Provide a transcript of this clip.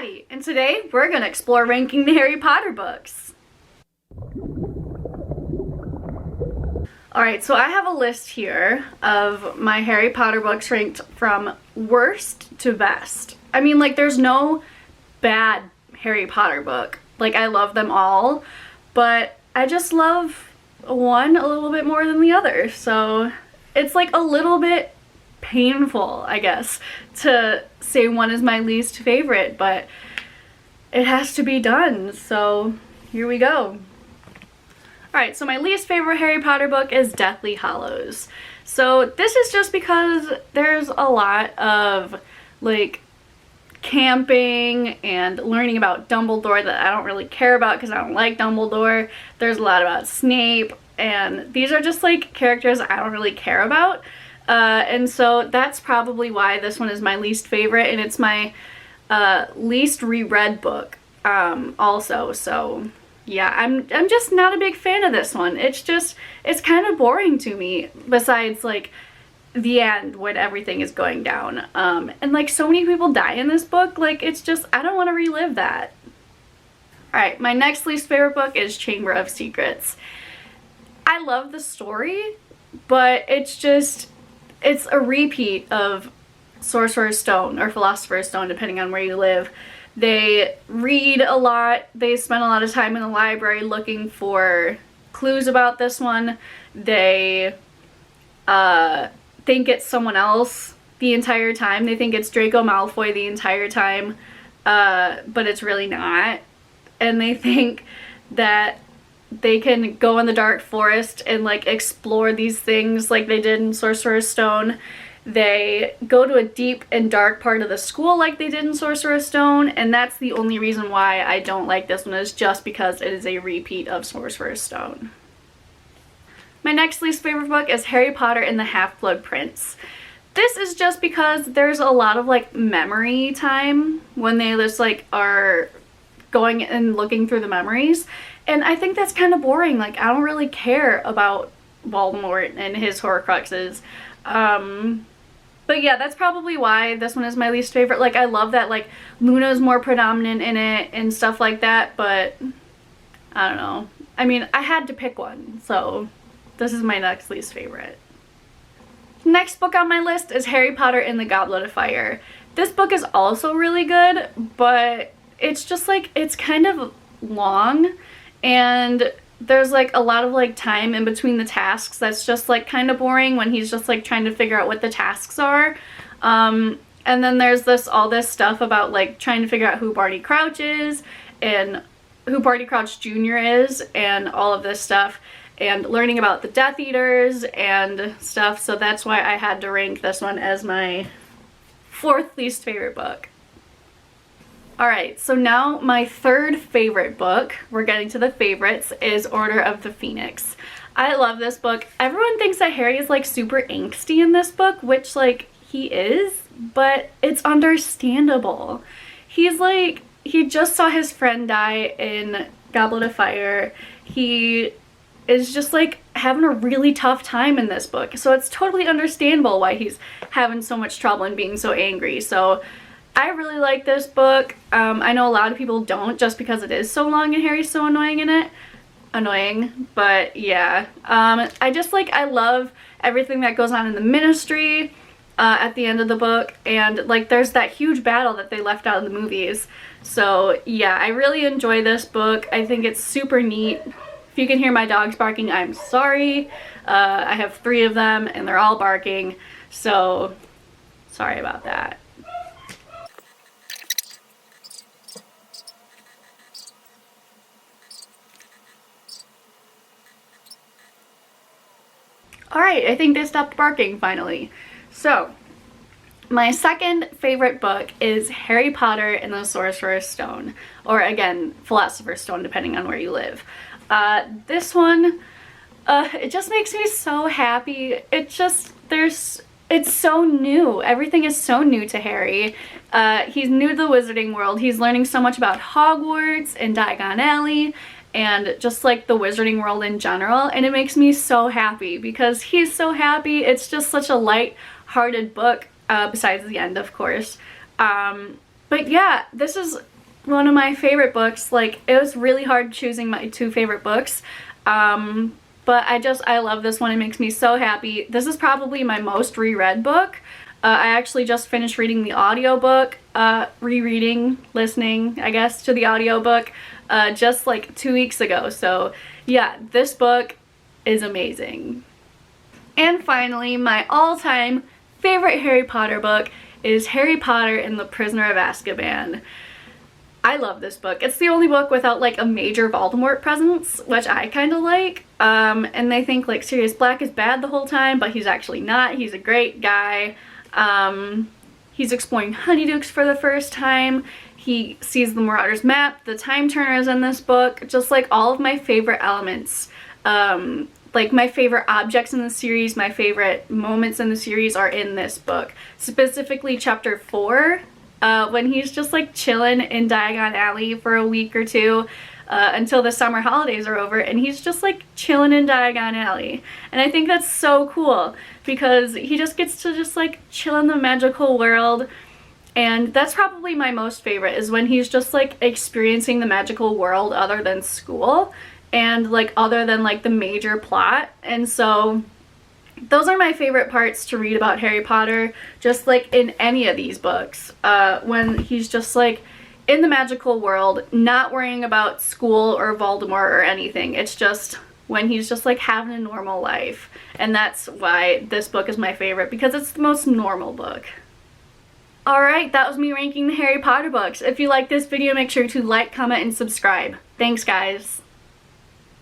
Maddie, and today we're going to explore ranking the Harry Potter books. Alright, so I have a list here of my Harry Potter books ranked from worst to best. I mean, like, there's no bad Harry Potter book. Like, I love them all, but I just love one a little bit more than the other. So it's like a little bit painful, I guess, to say one is my least favorite, but it has to be done, so here we go. Alright, so my least favorite Harry Potter book is Deathly Hallows. So this is just because there's a lot of, like, camping and learning about Dumbledore that I don't really care about because I don't like Dumbledore. There's a lot about Snape, and these are just, like, characters I don't really care about. And so that's probably why this one is my least favorite, and it's my least reread book also, so yeah, I'm just not a big fan of this one. It's kind of boring to me, besides, like, the end when everything is going down. And, like, so many people die in this book, like, it's just, I don't want to relive that. Alright, my next least favorite book is Chamber of Secrets. I love the story, but it's a repeat of Sorcerer's Stone, or Philosopher's Stone, depending on where you live. They read a lot, they spend a lot of time in the library looking for clues about this one. They think it's someone else the entire time. They think it's Draco Malfoy the entire time, but it's really not. And they think that they can go in the dark forest and, like, explore these things like they did in Sorcerer's Stone. They go to a deep and dark part of the school like they did in Sorcerer's Stone, and that's the only reason why I don't like this one, is just because it is a repeat of Sorcerer's Stone. My next least favorite book is Harry Potter and the HalfBlood Prince. This is just because there's a lot of, like, memory time when they just, like, are going and looking through the memories, and I think that's kind of boring. Like, I don't really care about Voldemort and his Horcruxes. But yeah, that's probably why this one is my least favorite. Like, I love that, like, Luna's more predominant in it and stuff like that, but I don't know. I mean, I had to pick one, so this is my next least favorite. Next book on my list is Harry Potter and the Goblet of Fire. This book is also really good, but it's just, like, it's kind of long, and there's, like, a lot of, like, time in between the tasks that's just, like, kind of boring when he's just, like, trying to figure out what the tasks are. And then there's all this stuff about, like, trying to figure out who Barty Crouch is and who Barty Crouch Jr. is and all of this stuff, and learning about the Death Eaters and stuff, so that's why I had to rank this one as my fourth least favorite book. Alright, so now my third favorite book, we're getting to the favorites, is Order of the Phoenix. I love this book. Everyone thinks that Harry is, like, super angsty in this book, which, like, he is, but it's understandable. He's, like, he just saw his friend die in Goblet of Fire. He is just, like, having a really tough time in this book, so it's totally understandable why he's having so much trouble and being so angry. So I really like this book. I know a lot of people don't, just because it is so long and Harry's so annoying in it. Annoying, but yeah. I just, like, I love everything that goes on in the Ministry at the end of the book, and, like, there's that huge battle that they left out in the movies. So yeah, I really enjoy this book. I think it's super neat. If you can hear my dogs barking, I'm sorry. I have 3 of them and they're all barking, so sorry about that. Alright, I think they stopped barking finally. So, my second favorite book is Harry Potter and the Sorcerer's Stone. Or, again, Philosopher's Stone, depending on where you live. This one, it just makes me so happy. It's so new. Everything is so new to Harry. He's new to the wizarding world. He's learning so much about Hogwarts and Diagon Alley, and just, like, the wizarding world in general, and it makes me so happy because he's so happy. It's just such a light-hearted book, besides the end, of course. But yeah, this is one of my favorite books. Like, it was really hard choosing my 2 favorite books. But I love this one. It makes me so happy. This is probably my most reread book. I actually just finished reading the audiobook, listening, I guess, to the audiobook, just like 2 weeks ago. So yeah, this book is amazing. And finally, my all-time favorite Harry Potter book is Harry Potter and the Prisoner of Azkaban. I love this book. It's the only book without like a major Voldemort presence, which I kind of like. And they think like Sirius Black is bad the whole time, but he's actually not. He's a great guy. He's exploring Honeydukes for the first time. He sees the Marauders map, the Time Turners in this book, just like all of my favorite elements. Like my favorite objects in the series, my favorite moments in the series are in this book. Specifically chapter 4, when he's just like chilling in Diagon Alley for a week or two until the summer holidays are over, and he's just like chilling in Diagon Alley. And I think that's so cool because he just gets to just like chill in the magical world. And that's probably my most favorite, is when he's just like experiencing the magical world other than school and like other than like the major plot. And so those are my favorite parts to read about Harry Potter, just like in any of these books, when he's just like in the magical world, not worrying about school or Voldemort or anything. It's just when he's just like having a normal life. And that's why this book is my favorite, because it's the most normal book. Alright, that was me ranking the Harry Potter books. If you like this video, make sure to like, comment, and subscribe. Thanks, guys.